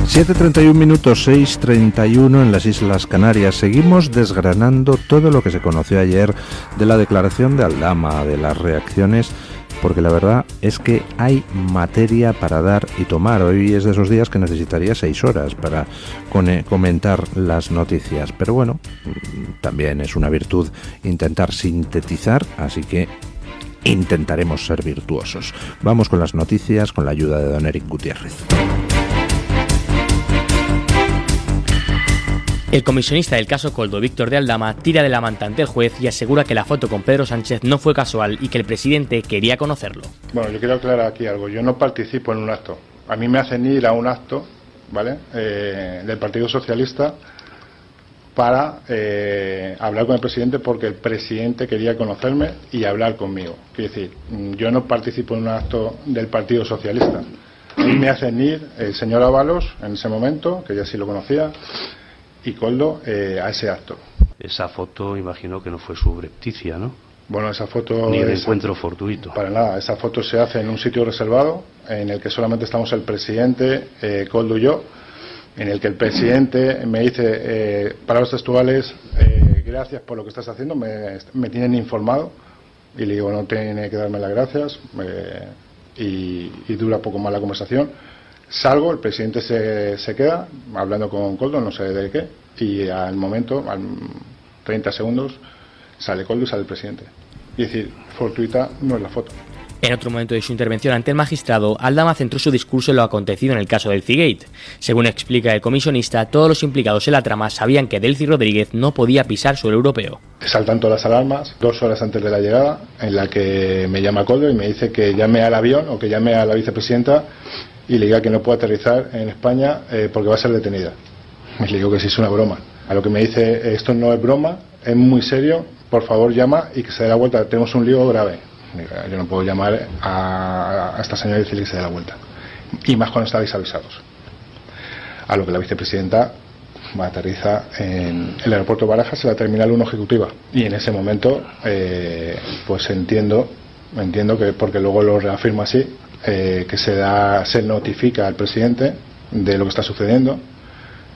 7:31 minutos, 6:31 en las Islas Canarias. Seguimos desgranando todo lo que se conoció ayer de la declaración de Aldama, de las reacciones, porque la verdad es que hay materia para dar y tomar. Hoy es de esos días que necesitaría 6 horas para comentar las noticias, pero bueno, también es una virtud intentar sintetizar, así que intentaremos ser virtuosos. Vamos con las noticias con la ayuda de don Eric Gutiérrez. El comisionista del caso Koldo, Víctor de Aldama, tira de la manta ante el juez y asegura que la foto con Pedro Sánchez no fue casual y que el presidente quería conocerlo. Bueno, yo quiero aclarar aquí algo. Yo no participo en un acto. A mí me hacen ir a un acto, ¿vale?, del Partido Socialista para hablar con el presidente porque el presidente quería conocerme y hablar conmigo. Quiero decir, yo no participo en un acto del Partido Socialista. A mí me hacen ir el señor Ábalos, en ese momento, que ya sí lo conocía, y Koldo a ese acto. Esa foto imagino que no fue subrepticia, ¿no? Bueno, esa foto... Ni de encuentro fortuito. Para nada, esa foto se hace en un sitio reservado, en el que solamente estamos el presidente, Koldo y yo, en el que el presidente me dice, palabras textuales, gracias por lo que estás haciendo, me tienen informado, y le digo, no tiene que darme las gracias, y dura poco más la conversación. Salgo, el presidente se queda hablando con Koldo, no sé de qué, y al momento, al 30 segundos, sale Koldo y sale el presidente. Y decir, fortuita no es la foto. En otro momento de su intervención ante el magistrado, Aldama centró su discurso en lo acontecido en el caso del Cigate. Según explica el comisionista, todos los implicados en la trama sabían que Delcy Rodríguez no podía pisar suelo europeo. Saltan todas las alarmas 2 horas antes de la llegada, en la que me llama Koldo y me dice que llame al avión o que llame a la vicepresidenta y le diga que no puede aterrizar en España porque va a ser detenida. Y le digo que sí es una broma. A lo que me dice, esto no es broma, es muy serio, por favor llama y que se dé la vuelta, tenemos un lío grave. Yo no puedo llamar a esta señora y decirle que se dé la vuelta. Y más cuando estáis avisados. A lo que la vicepresidenta aterriza en el aeropuerto de Barajas, en la terminal 1 ejecutiva. Y en ese momento, pues entiendo que, porque luego lo reafirmo así, que se notifica al presidente de lo que está sucediendo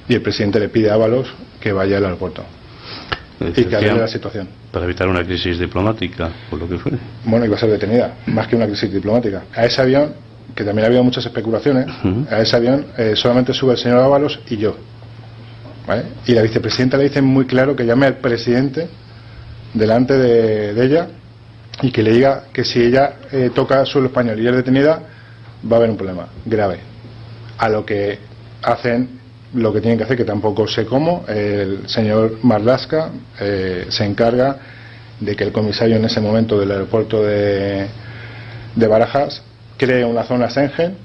y el presidente le pide a Ábalos que vaya al aeropuerto y que arregle la situación. Para evitar una crisis diplomática, por lo que fue. Bueno, iba a ser detenida, más que una crisis diplomática. A ese avión, que también ha habido muchas especulaciones, a ese avión solamente sube el señor Ábalos y yo, ¿vale? Y la vicepresidenta le dice muy claro que llame al presidente delante de ella y que le diga que si ella toca suelo español y es detenida, va a haber un problema grave. A lo que hacen lo que tienen que hacer, que tampoco sé cómo, el señor Marlaska se encarga de que el comisario en ese momento del aeropuerto de Barajas cree una zona Schengen,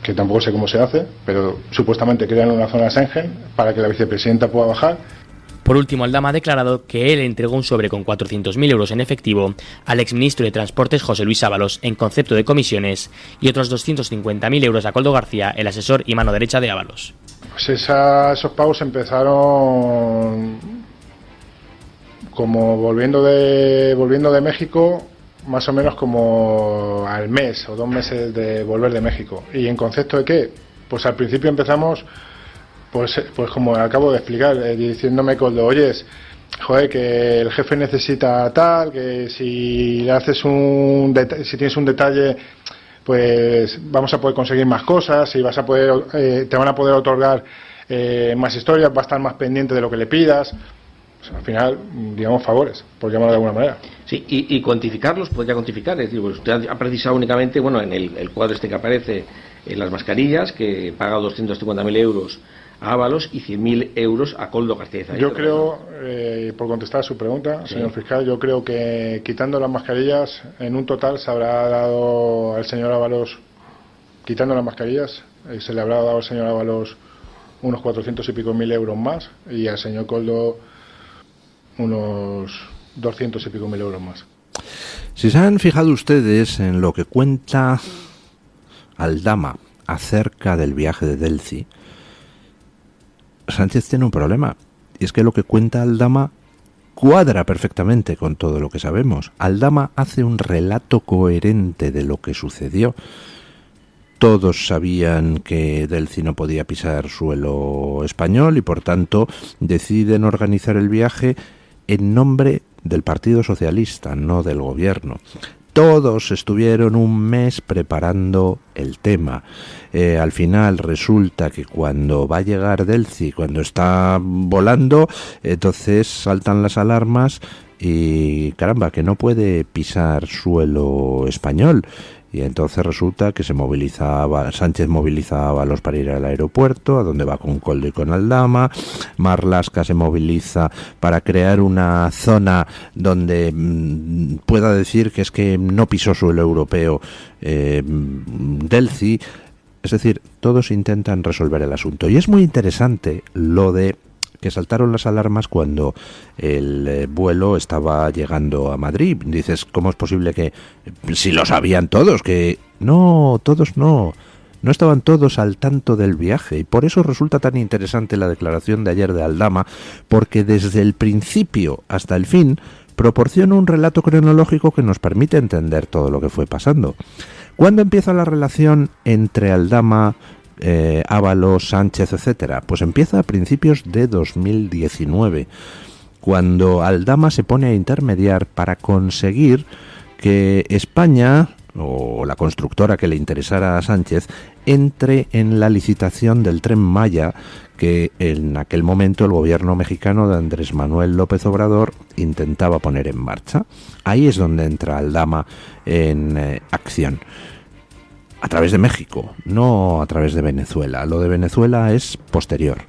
que tampoco sé cómo se hace, pero supuestamente crean una zona Schengen para que la vicepresidenta pueda bajar. Por último, Aldama ha declarado que él entregó un sobre con 400.000 euros en efectivo al exministro de Transportes José Luis Ábalos en concepto de comisiones y otros 250.000 euros a Koldo García, el asesor y mano derecha de Ábalos. Pues esos pagos empezaron como volviendo de México, más o menos como al mes o 2 meses de volver de México. ¿Y en concepto de qué? Pues al principio empezamos... Pues como acabo de explicar, diciéndome Koldo, oyes, joder, que el jefe necesita tal, que si le haces si tienes un detalle, pues vamos a poder conseguir más cosas, y vas a poder, te van a poder otorgar más historias, va a estar más pendiente de lo que le pidas. Pues al final, digamos, favores, por llamarlo de alguna manera. Sí, y cuantificarlos, podría cuantificar, es decir, pues usted ha precisado únicamente, bueno, en el cuadro este que aparece en las mascarillas, que paga 250.000 euros a Ábalos y 100.000 euros a Koldo García. Yo creo, por contestar a su pregunta, sí, señor fiscal, yo creo que quitando las mascarillas, en un total se habrá dado al señor Ábalos, quitando las mascarillas, se le habrá dado al señor Ábalos unos 400 y pico mil euros más, y al señor Koldo unos 200 y pico mil euros más. Si se han fijado ustedes en lo que cuenta Aldama acerca del viaje de Delcy, Sánchez tiene un problema, y es que lo que cuenta Aldama cuadra perfectamente con todo lo que sabemos. Aldama hace un relato coherente de lo que sucedió, todos sabían que Delcy no podía pisar suelo español y por tanto deciden organizar el viaje en nombre del Partido Socialista, no del gobierno. Todos estuvieron un mes preparando el tema. Al final resulta que cuando va a llegar Delcy, cuando está volando, entonces saltan las alarmas y caramba, que no puede pisar suelo español. Y entonces resulta que Sánchez moviliza a Ábalos para ir al aeropuerto, a donde va con Koldo y con Aldama. Marlaska se moviliza para crear una zona donde pueda decir que es que no pisó suelo europeo Delcy. Es decir, todos intentan resolver el asunto. Y es muy interesante lo de que saltaron las alarmas cuando el vuelo estaba llegando a Madrid. Dices, ¿cómo es posible que, si lo sabían todos, que no, todos no estaban todos al tanto del viaje? Y por eso resulta tan interesante la declaración de ayer de Aldama, porque desde el principio hasta el fin proporciona un relato cronológico que nos permite entender todo lo que fue pasando. ¿Cuándo empieza la relación entre Aldama, Ábalos, Sánchez, etcétera? Pues empieza a principios de 2019, cuando Aldama se pone a intermediar para conseguir que España, o la constructora que le interesara a Sánchez, entre en la licitación del Tren Maya que en aquel momento el gobierno mexicano de Andrés Manuel López Obrador intentaba poner en marcha. Ahí es donde entra Aldama en acción. A través de México, no a través de Venezuela. Lo de Venezuela es posterior.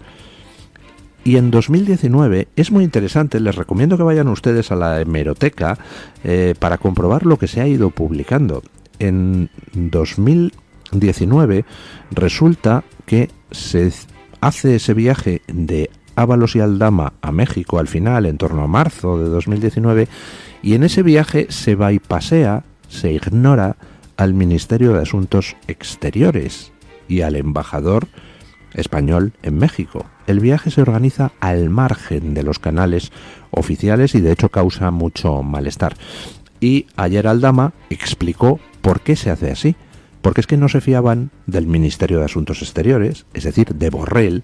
Y en 2019 es muy interesante, les recomiendo que vayan ustedes a la hemeroteca para comprobar lo que se ha ido publicando. En 2019 resulta que se hace ese viaje de Ábalos y Aldama a México al final, en torno a marzo de 2019, y en ese viaje se bypasea, se ignora al Ministerio de Asuntos Exteriores y al embajador español en México. El viaje se organiza al margen de los canales oficiales y de hecho causa mucho malestar. Y ayer Aldama explicó por qué se hace así. Porque es que no se fiaban del Ministerio de Asuntos Exteriores, es decir, de Borrell,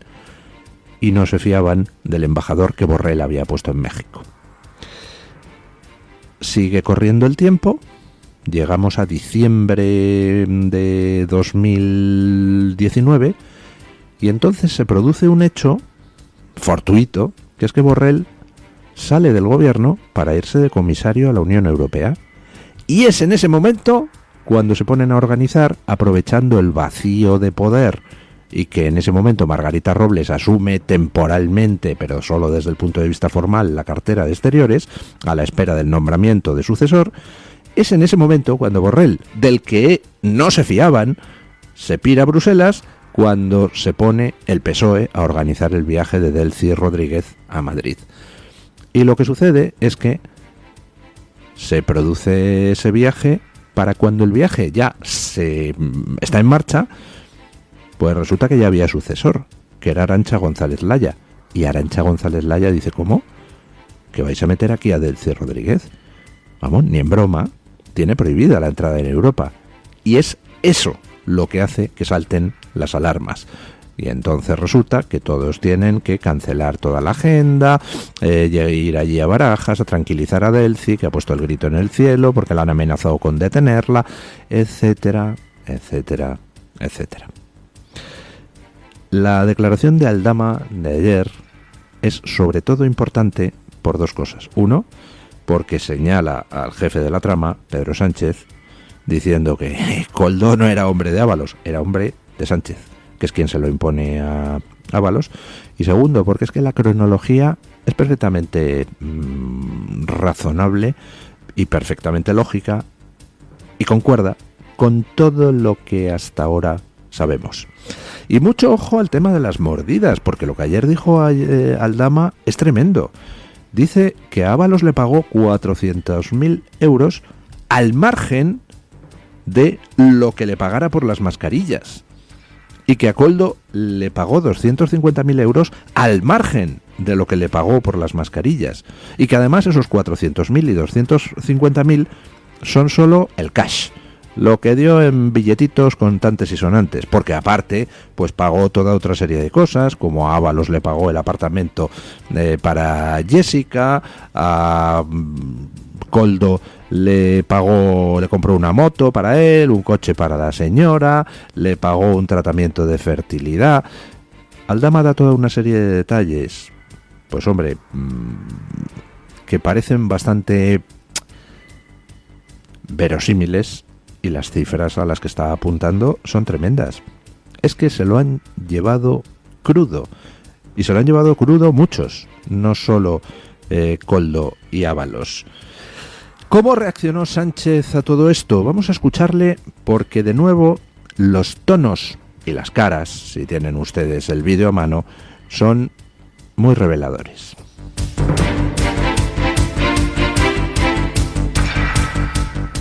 y no se fiaban del embajador que Borrell había puesto en México. Sigue corriendo el tiempo. Llegamos a diciembre de 2019 y entonces se produce un hecho fortuito, que es que Borrell sale del gobierno para irse de comisario a la Unión Europea. Y es en ese momento cuando se ponen a organizar, aprovechando el vacío de poder y que en ese momento Margarita Robles asume temporalmente, pero solo desde el punto de vista formal, la cartera de Exteriores, a la espera del nombramiento de sucesor. Es en ese momento cuando Borrell, del que no se fiaban, se pira a Bruselas, cuando se pone el PSOE a organizar el viaje de Delcy Rodríguez a Madrid. Y lo que sucede es que se produce ese viaje para cuando el viaje ya está en marcha, pues resulta que ya había sucesor, que era Arantxa González Laya. Y Arantxa González Laya dice, ¿cómo? ¿Que vais a meter aquí a Delcy Rodríguez? Vamos, ni en broma. Tiene prohibida la entrada en Europa. Y es eso lo que hace que salten las alarmas. Y entonces resulta que todos tienen que cancelar toda la agenda, ir allí a Barajas a tranquilizar a Delcy, que ha puesto el grito en el cielo porque la han amenazado con detenerla, etcétera, etcétera, etcétera. La declaración de Aldama de ayer es sobre todo importante por dos cosas. Uno, porque señala al jefe de la trama, Pedro Sánchez, diciendo que Koldo no era hombre de Ábalos, era hombre de Sánchez, que es quien se lo impone a Ábalos. Y segundo, porque es que la cronología es perfectamente razonable y perfectamente lógica y concuerda con todo lo que hasta ahora sabemos. Y mucho ojo al tema de las mordidas, porque lo que ayer dijo Aldama es tremendo. Dice que a Ábalos le pagó 400.000 euros al margen de lo que le pagara por las mascarillas. Y que a Koldo le pagó 250.000 euros al margen de lo que le pagó por las mascarillas. Y que además esos 400.000 y 250.000 son solo el cash. lo que dio en billetitos contantes y sonantes, porque aparte pues pagó toda otra serie de cosas, como a Ábalos le pagó el apartamento para Jessica, a Koldo le compró una moto para él, un coche para la señora, le pagó un tratamiento de fertilidad. Aldama da toda una serie de detalles, pues hombre, que parecen bastante verosímiles, y las cifras a las que está apuntando son tremendas. Es que se lo han llevado crudo, y se lo han llevado crudo muchos, no solo Koldo y Ábalos. ¿Cómo reaccionó Sánchez a todo esto? Vamos a escucharle, porque de nuevo los tonos y las caras, si tienen ustedes el vídeo a mano, son muy reveladores.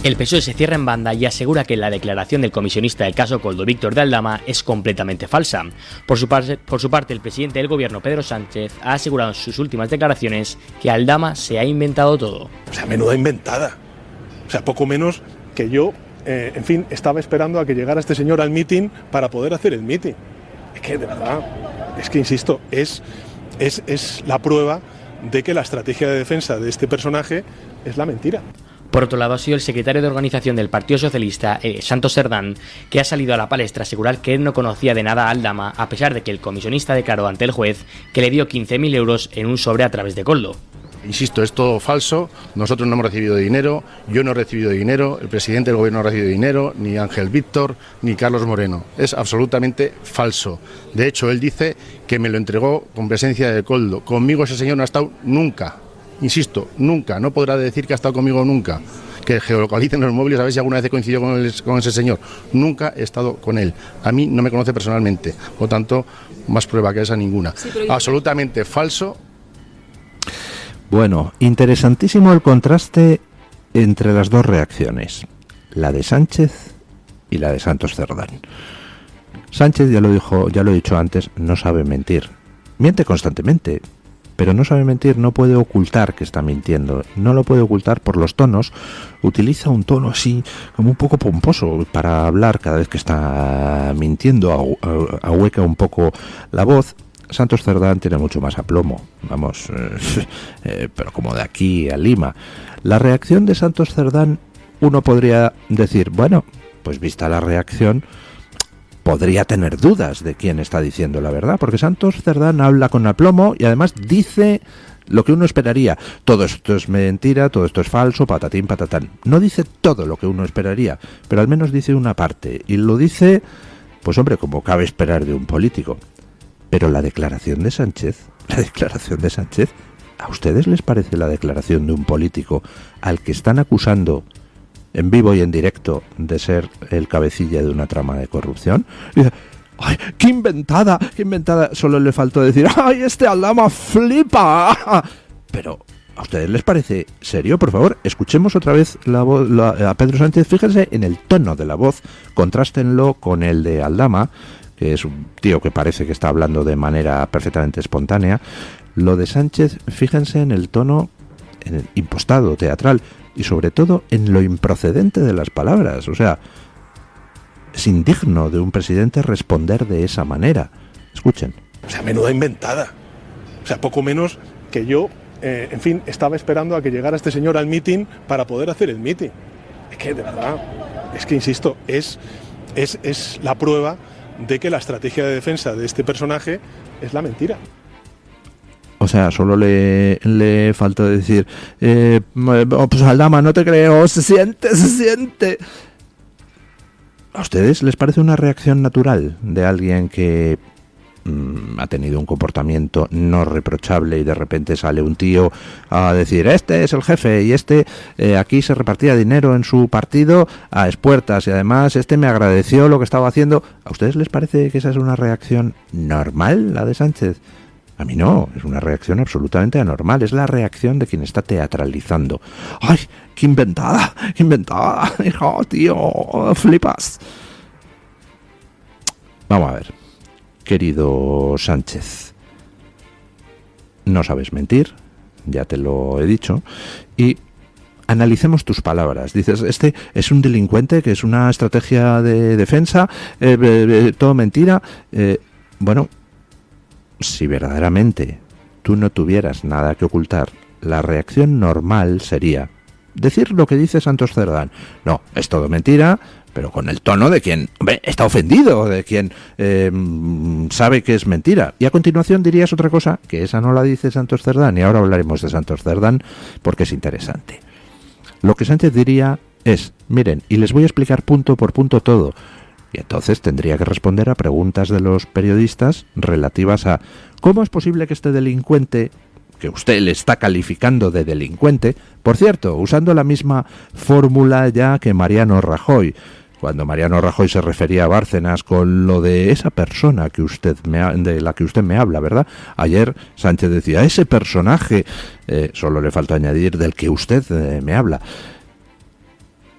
El PSOE se cierra en banda y asegura que la declaración del comisionista del caso Koldo, Víctor de Aldama, es completamente falsa. Por su parte, el presidente del gobierno, Pedro Sánchez, ha asegurado en sus últimas declaraciones que Aldama se ha inventado todo. O sea, menuda inventada. O sea, poco menos que yo, en fin, estaba esperando a que llegara este señor al mitin para poder hacer el mitin. Es que, de verdad, es que, insisto, es la prueba de que la estrategia de defensa de este personaje es la mentira. Por otro lado, ha sido el secretario de organización del Partido Socialista, Santos Cerdán, que ha salido a la palestra a asegurar que él no conocía de nada a Aldama, a pesar de que el comisionista declaró ante el juez que le dio 15.000 euros en un sobre a través de Koldo. Insisto, es todo falso, nosotros no hemos recibido dinero, yo no he recibido dinero, el presidente del gobierno no ha recibido dinero, ni Ángel Víctor, ni Carlos Moreno. Es absolutamente falso. De hecho, él dice que me lo entregó con presencia de Koldo. Conmigo ese señor no ha estado nunca. Insisto, nunca, no podrá decir que ha estado conmigo nunca, que geolocalicen los móviles a ver si alguna vez he coincidido con ese señor. Nunca he estado con él, a mí no me conoce personalmente, por tanto, más prueba que esa ninguna. Sí, absolutamente falso. Bueno, interesantísimo el contraste entre las dos reacciones, la de Sánchez y la de Santos Cerdán. Sánchez, ya lo he dicho antes, no sabe mentir, miente constantemente. Pero no sabe mentir, no puede ocultar que está mintiendo, no lo puede ocultar por los tonos, utiliza un tono así como un poco pomposo para hablar cada vez que está mintiendo, ahueca un poco la voz. Santos Cerdán tiene mucho más aplomo, vamos, pero como de aquí a Lima. La reacción de Santos Cerdán, uno podría decir, bueno, pues vista la reacción, podría tener dudas de quién está diciendo la verdad, porque Santos Cerdán habla con aplomo y además dice lo que uno esperaría. Todo esto es mentira, todo esto es falso, patatín, patatán. No dice todo lo que uno esperaría, pero al menos dice una parte, y lo dice, pues hombre, como cabe esperar de un político. Pero la declaración de Sánchez, ¿a ustedes les parece la declaración de un político al que están acusando en vivo y en directo de ser el cabecilla de una trama de corrupción? Y dice, ¡ay, qué inventada! Solo le faltó decir, ¡ay, este Aldama flipa! Pero, ¿a ustedes les parece serio? Por favor, escuchemos otra vez a Pedro Sánchez. Fíjense en el tono de la voz, contrástenlo con el de Aldama, que es un tío que parece que está hablando de manera perfectamente espontánea. Lo de Sánchez, fíjense en el tono impostado, teatral, y sobre todo en lo improcedente de las palabras. O sea, es indigno de un presidente responder de esa manera. Escuchen. O sea, menuda inventada. O sea, poco menos que yo, en fin, estaba esperando a que llegara este señor al mitin para poder hacer el mitin. Es que, de verdad, es que, insisto, es la prueba de que la estrategia de defensa de este personaje es la mentira. O sea, solo le faltó decir, pues Aldama, no te creo, se siente. ¿A ustedes les parece una reacción natural de alguien que ha tenido un comportamiento no reprochable y de repente sale un tío a decir, este es el jefe y aquí se repartía dinero en su partido a expuertas y además me agradeció lo que estaba haciendo? ¿A ustedes les parece que esa es una reacción normal, la de Sánchez? A mí no, es una reacción absolutamente anormal, es la reacción de quien está teatralizando. ¡Ay, qué inventada! ¡Hijo, tío! ¡Flipas! Vamos a ver, querido Sánchez, no sabes mentir, ya te lo he dicho, y analicemos tus palabras. Dices, este es un delincuente, que es una estrategia de defensa, todo mentira. Bueno, si verdaderamente tú no tuvieras nada que ocultar, la reacción normal sería decir lo que dice Santos Cerdán. No, es todo mentira, pero con el tono de quien está ofendido, de quien sabe que es mentira. Y a continuación dirías otra cosa, que esa no la dice Santos Cerdán, y ahora hablaremos de Santos Cerdán porque es interesante. Lo que Sánchez diría es, miren, y les voy a explicar punto por punto todo. Y entonces tendría que responder a preguntas de los periodistas relativas a cómo es posible que este delincuente, que usted le está calificando de delincuente, por cierto, usando la misma fórmula ya que Mariano Rajoy, cuando Mariano Rajoy se refería a Bárcenas con lo de esa persona que de la que usted me habla, ¿verdad? Ayer Sánchez decía, ese personaje, solo le falta añadir, del que usted me habla.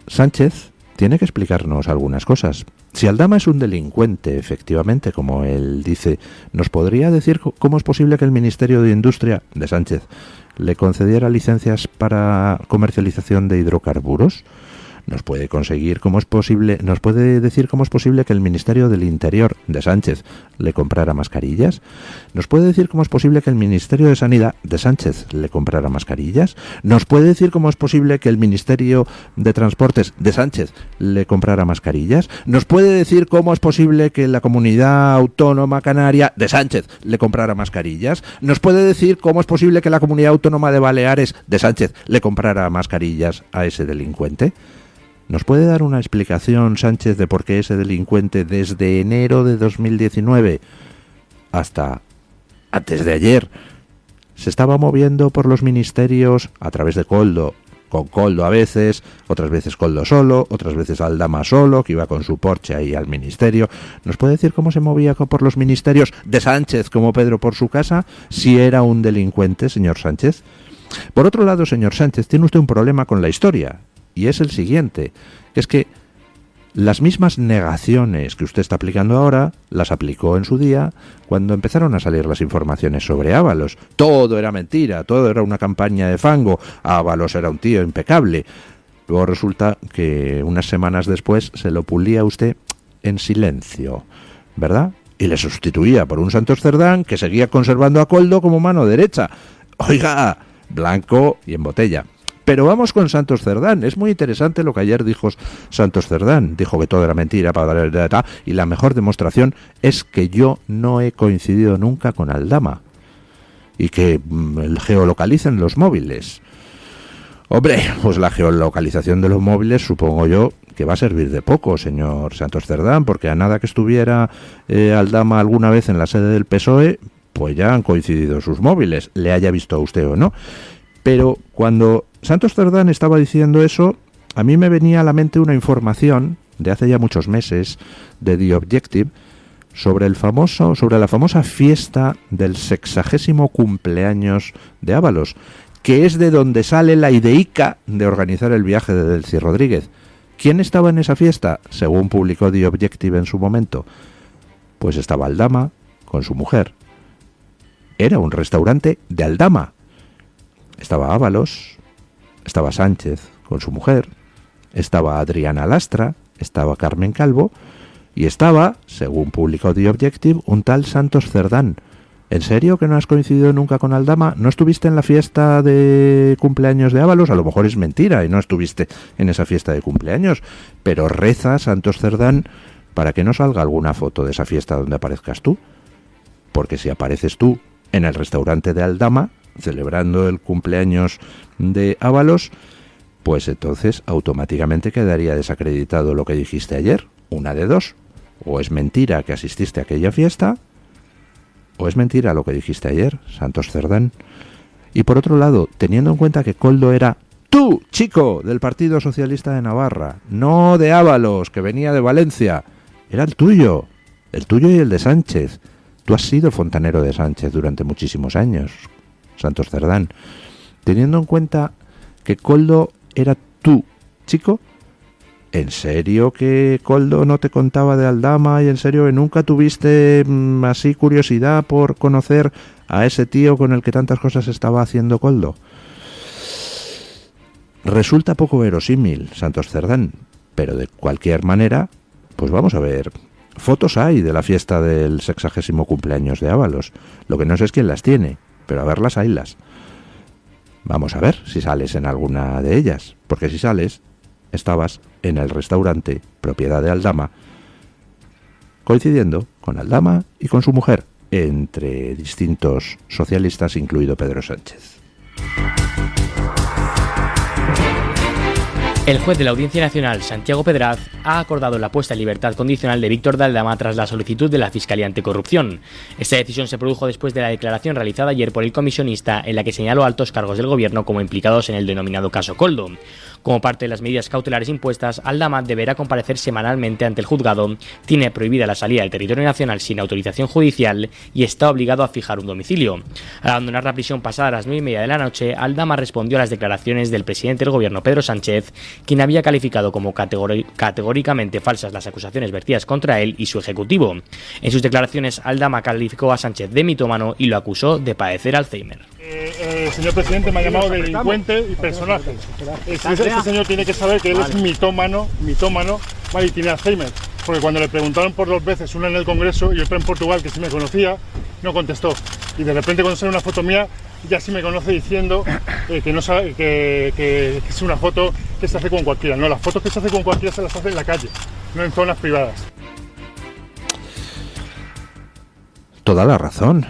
Sánchez tiene que explicarnos algunas cosas. Si Aldama es un delincuente, efectivamente, como él dice, ¿nos podría decir cómo es posible que el Ministerio de Industria de Sánchez le concediera licencias para comercialización de hidrocarburos? ¿Nos puede decir cómo es posible que el Ministerio del Interior de Sánchez le comprara mascarillas? ¿Nos puede decir cómo es posible que el Ministerio de Sanidad de Sánchez le comprara mascarillas? ¿Nos puede decir cómo es posible que el Ministerio de Transportes de Sánchez le comprara mascarillas? ¿Nos puede decir cómo es posible que la Comunidad Autónoma Canaria de Sánchez le comprara mascarillas? ¿Nos puede decir cómo es posible que la Comunidad Autónoma de Baleares de Sánchez le comprara mascarillas a ese delincuente? ¿Nos puede dar una explicación, Sánchez, de por qué ese delincuente desde enero de 2019 hasta antes de ayer se estaba moviendo por los ministerios a través de Koldo, con Koldo a veces, otras veces Koldo solo, otras veces Aldama solo, que iba con su Porsche ahí al ministerio? ¿Nos puede decir cómo se movía por los ministerios de Sánchez como Pedro por su casa, si era un delincuente, señor Sánchez? Por otro lado, señor Sánchez, tiene usted un problema con la historia. Y es el siguiente, que es que las mismas negaciones que usted está aplicando ahora, las aplicó en su día cuando empezaron a salir las informaciones sobre Ábalos. Todo era mentira, todo era una campaña de fango, Ábalos era un tío impecable. Luego resulta que unas semanas después se lo pulía usted en silencio, ¿verdad? Y le sustituía por un Santos Cerdán que seguía conservando a Koldo como mano derecha. Oiga, blanco y en botella. Pero vamos con Santos Cerdán. Es muy interesante lo que ayer dijo Santos Cerdán. Dijo que todo era mentira, y la mejor demostración es que yo no he coincidido nunca con Aldama y que geolocalicen los móviles. Hombre, pues la geolocalización de los móviles supongo yo que va a servir de poco, señor Santos Cerdán, porque a nada que estuviera Aldama alguna vez en la sede del PSOE, pues ya han coincidido sus móviles, le haya visto a usted o no. Pero cuando Santos Cerdán estaba diciendo eso, a mí me venía a la mente una información de hace ya muchos meses de The Objective sobre la famosa fiesta del 60º cumpleaños de Ábalos, que es de donde sale la ideica de organizar el viaje de Delcy Rodríguez. ¿Quién estaba en esa fiesta? Según publicó The Objective en su momento, pues estaba Aldama con su mujer. Era un restaurante de Aldama. Estaba Ábalos, estaba Sánchez con su mujer, estaba Adriana Lastra, estaba Carmen Calvo y estaba, según publicó The Objective, un tal Santos Cerdán. ¿En serio que no has coincidido nunca con Aldama? ¿No estuviste en la fiesta de cumpleaños de Ábalos? A lo mejor es mentira y no estuviste en esa fiesta de cumpleaños, pero reza Santos Cerdán para que no salga alguna foto de esa fiesta donde aparezcas tú, porque si apareces tú en el restaurante de Aldama celebrando el cumpleaños de Ábalos, pues entonces automáticamente quedaría desacreditado lo que dijiste ayer. Una de dos: o es mentira que asististe a aquella fiesta, o es mentira lo que dijiste ayer, Santos Cerdán. Y por otro lado, teniendo en cuenta que Koldo era tú, chico, del Partido Socialista de Navarra, no de Ábalos, que venía de Valencia, era el tuyo y el de Sánchez. Tú has sido fontanero de Sánchez durante muchísimos años, Santos Cerdán. Teniendo en cuenta que Koldo era tú, chico, ¿en serio que Koldo no te contaba de Aldama y en serio que nunca tuviste así curiosidad por conocer a ese tío con el que tantas cosas estaba haciendo Koldo? Resulta poco verosímil, Santos Cerdán, pero de cualquier manera, pues vamos a ver. Fotos hay de la fiesta del 60º cumpleaños de Ábalos. Lo que no sé es quién las tiene, pero a verlas haylas. Vamos a ver si sales en alguna de ellas, porque si sales, estabas en el restaurante propiedad de Aldama, coincidiendo con Aldama y con su mujer, entre distintos socialistas, incluido Pedro Sánchez. El juez de la Audiencia Nacional, Santiago Pedraz, ha acordado la puesta en libertad condicional de Víctor de Aldama tras la solicitud de la Fiscalía Anticorrupción. Esta decisión se produjo después de la declaración realizada ayer por el comisionista en la que señaló a altos cargos del gobierno como implicados en el denominado caso Koldo. Como parte de las medidas cautelares impuestas, Aldama deberá comparecer semanalmente ante el juzgado, tiene prohibida la salida del territorio nacional sin autorización judicial y está obligado a fijar un domicilio. Al abandonar la prisión pasada las 9:30 de la noche, Aldama respondió a las declaraciones del presidente del gobierno, Pedro Sánchez, quien había calificado como categóricamente falsas las acusaciones vertidas contra él y su ejecutivo. En sus declaraciones, Aldama calificó a Sánchez de mitómano y lo acusó de padecer Alzheimer. Señor presidente, me ha llamado delincuente y personaje. Este señor tiene que saber que él es mitómano, vale, y tiene Alzheimer. Porque cuando le preguntaron por 2 veces, una en el Congreso y otra en Portugal, que sí me conocía, no contestó. Y de repente cuando sale una foto mía, ya sí me conoce diciendo que no sabe que es una foto que se hace con cualquiera. No, las fotos que se hace con cualquiera se las hace en la calle, no en zonas privadas. Toda la razón,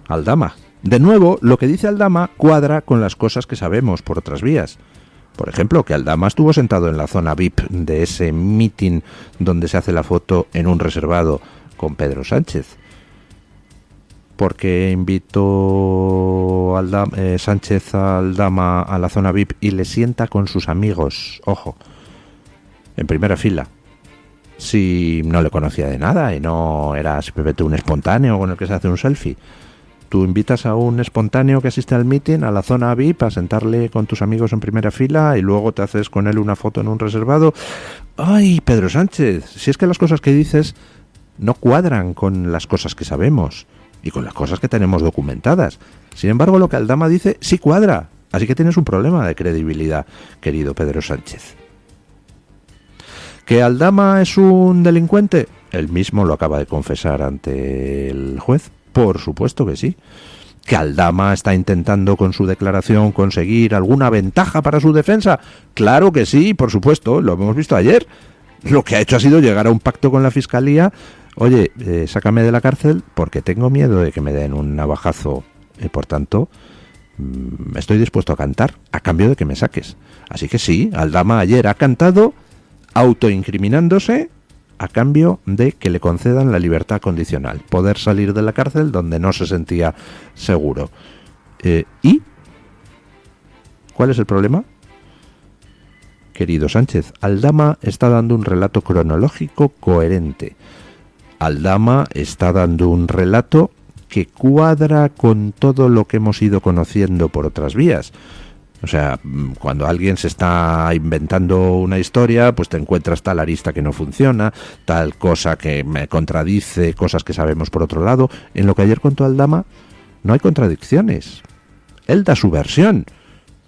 Aldama. De nuevo, lo que dice Aldama cuadra con las cosas que sabemos por otras vías. Por ejemplo, que Aldama estuvo sentado en la zona VIP de ese meeting donde se hace la foto en un reservado con Pedro Sánchez. Porque invitó Sánchez a Aldama a la zona VIP y le sienta con sus amigos, ojo, en primera fila. Si no le conocía de nada y no era simplemente un espontáneo con el que se hace un selfie. Tú invitas a un espontáneo que asiste al meeting a la zona VIP a sentarle con tus amigos en primera fila y luego te haces con él una foto en un reservado. ¡Ay, Pedro Sánchez! Si es que las cosas que dices no cuadran con las cosas que sabemos y con las cosas que tenemos documentadas. Sin embargo, lo que Aldama dice sí cuadra. Así que tienes un problema de credibilidad, querido Pedro Sánchez. ¿Que Aldama es un delincuente? Él mismo lo acaba de confesar ante el juez. Por supuesto que sí. ¿Que Aldama está intentando con su declaración conseguir alguna ventaja para su defensa? Claro que sí, por supuesto, lo hemos visto ayer. Lo que ha hecho ha sido llegar a un pacto con la Fiscalía. Oye, sácame de la cárcel porque tengo miedo de que me den un navajazo. Por tanto, estoy dispuesto a cantar a cambio de que me saques. Así que sí, Aldama ayer ha cantado autoincriminándose a cambio de que le concedan la libertad condicional, poder salir de la cárcel donde no se sentía seguro. ¿Y cuál es el problema? Querido Sánchez, Aldama está dando un relato cronológico coherente. Aldama está dando un relato que cuadra con todo lo que hemos ido conociendo por otras vías. O sea, cuando alguien se está inventando una historia, pues te encuentras tal arista que no funciona, tal cosa que me contradice, cosas que sabemos por otro lado. En lo que ayer contó Aldama, no hay contradicciones. Él da su versión,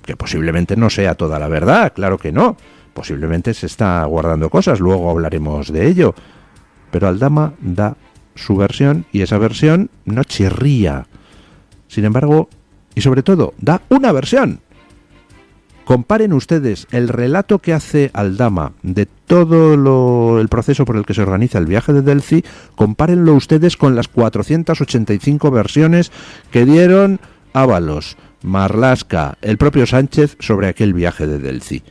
que posiblemente no sea toda la verdad, claro que no. Posiblemente se está guardando cosas, luego hablaremos de ello. Pero Aldama da su versión y esa versión no chirría. Sin embargo, y sobre todo, da una versión. Comparen ustedes el relato que hace Aldama de todo el proceso por el que se organiza el viaje de Delcy, compárenlo ustedes con las 485 versiones que dieron Ábalos, Marlaska, el propio Sánchez sobre aquel viaje de Delcy.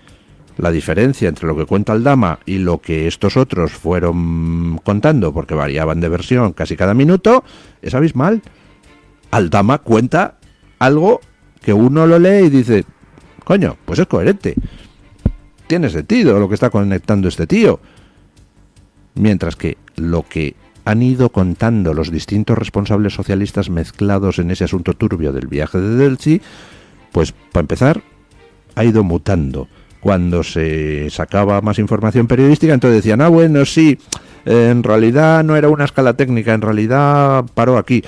La diferencia entre lo que cuenta Aldama y lo que estos otros fueron contando, porque variaban de versión casi cada minuto, es abismal. Aldama cuenta algo que uno lo lee y dice... Coño, pues es coherente. Tiene sentido lo que está conectando este tío. Mientras que lo que han ido contando los distintos responsables socialistas mezclados en ese asunto turbio del viaje de Delcy, pues para empezar, ha ido mutando. Cuando se sacaba más información periodística, entonces decían, bueno, sí, en realidad no era una escala técnica, en realidad paró aquí.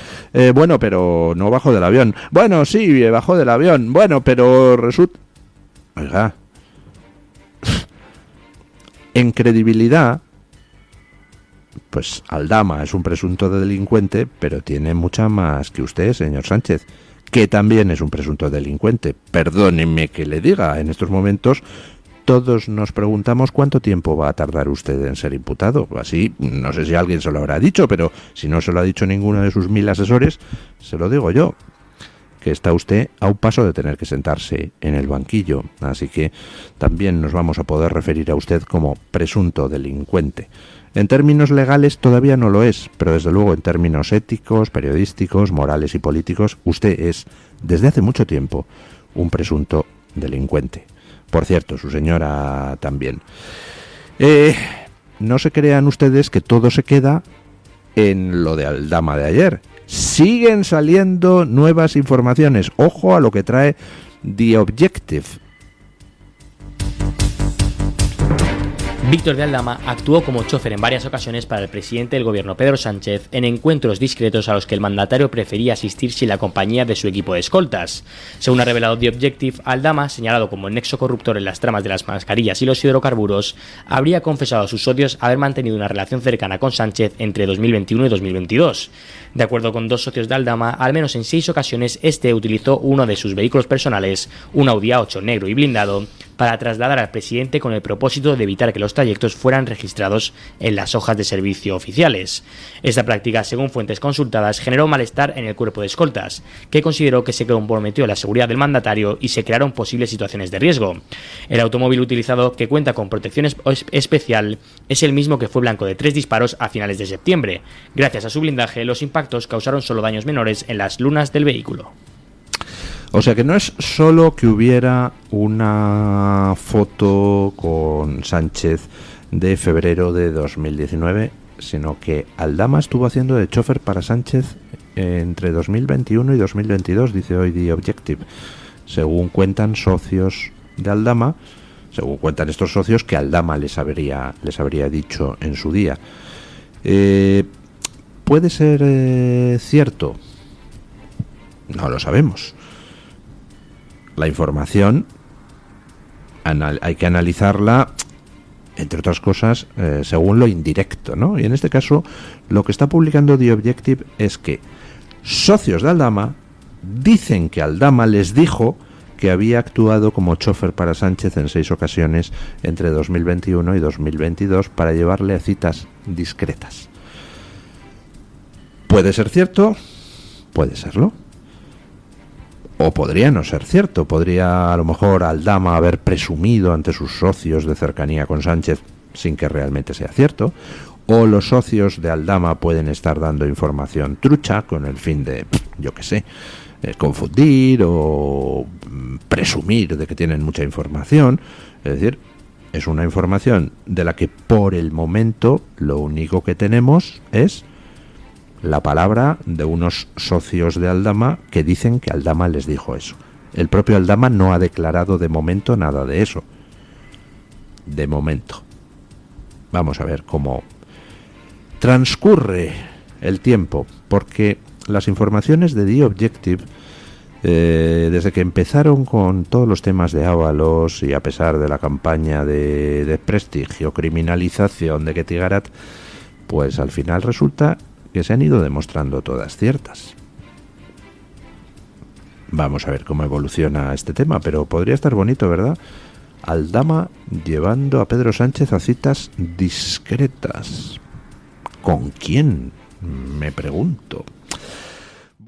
Bueno, pero no bajó del avión. Bueno, sí, bajó del avión. Bueno, pero resulta... Oiga, En credibilidad, pues Aldama es un presunto delincuente, pero tiene mucha más que usted, señor Sánchez, que también es un presunto delincuente. Perdónenme que le diga, en estos momentos todos nos preguntamos cuánto tiempo va a tardar usted en ser imputado. Así, no sé si alguien se lo habrá dicho, pero si no se lo ha dicho ninguno de sus 1000 asesores, se lo digo yo, que está usted a un paso de tener que sentarse en el banquillo. Así que también nos vamos a poder referir a usted como presunto delincuente. En términos legales todavía no lo es, pero desde luego en términos éticos, periodísticos, morales y políticos, usted es, desde hace mucho tiempo, un presunto delincuente. Por cierto, su señora también. No se crean ustedes que todo se queda en lo de Aldama de ayer. Siguen saliendo nuevas informaciones. Ojo a lo que trae The Objective. Víctor de Aldama actuó como chofer en varias ocasiones para el presidente del gobierno Pedro Sánchez en encuentros discretos a los que el mandatario prefería asistir sin la compañía de su equipo de escoltas. Según ha revelado The Objective, Aldama, señalado como el nexo corruptor en las tramas de las mascarillas y los hidrocarburos, habría confesado a sus socios haber mantenido una relación cercana con Sánchez entre 2021 y 2022. De acuerdo con 2 socios de Aldama, al menos en 6 ocasiones este utilizó uno de sus vehículos personales, un Audi A8 negro y blindado, para trasladar al presidente con el propósito de evitar que los trayectos fueran registrados en las hojas de servicio oficiales. Esta práctica, según fuentes consultadas, generó malestar en el cuerpo de escoltas, que consideró que se comprometió la seguridad del mandatario y se crearon posibles situaciones de riesgo. El automóvil utilizado, que cuenta con protección especial, es el mismo que fue blanco de 3 disparos a finales de septiembre. Gracias a su blindaje, los impactos causaron solo daños menores en las lunas del vehículo. O sea que no es solo que hubiera una foto con Sánchez de febrero de 2019, sino que Aldama estuvo haciendo de chofer para Sánchez entre 2021 y 2022, dice hoy The Objective. Según cuentan socios de Aldama, según cuentan estos socios, que Aldama les habría dicho en su día. ¿Puede ser cierto? No lo sabemos. La información hay que analizarla, entre otras cosas, según lo indirecto, ¿no? Y en este caso, lo que está publicando The Objective es que socios de Aldama dicen que Aldama les dijo que había actuado como chofer para Sánchez en 6 ocasiones entre 2021 y 2022 para llevarle a citas discretas. ¿Puede ser cierto? Puede serlo. O podría no ser cierto, podría a lo mejor Aldama haber presumido ante sus socios de cercanía con Sánchez sin que realmente sea cierto, o los socios de Aldama pueden estar dando información trucha con el fin de, yo qué sé, confundir o presumir de que tienen mucha información. Es decir, es una información de la que por el momento lo único que tenemos es la palabra de unos socios de Aldama que dicen que Aldama les dijo eso. El propio Aldama no ha declarado de momento nada de eso. De momento. Vamos a ver cómo transcurre el tiempo, porque las informaciones de The Objective, desde que empezaron con todos los temas de Ábalos y a pesar de la campaña de desprestigio, criminalización de Ketty Garat, pues al final resulta que se han ido demostrando todas ciertas. Vamos a ver cómo evoluciona este tema, pero podría estar bonito, ¿verdad? Aldama llevando a Pedro Sánchez a citas discretas. ¿Con quién? Me pregunto.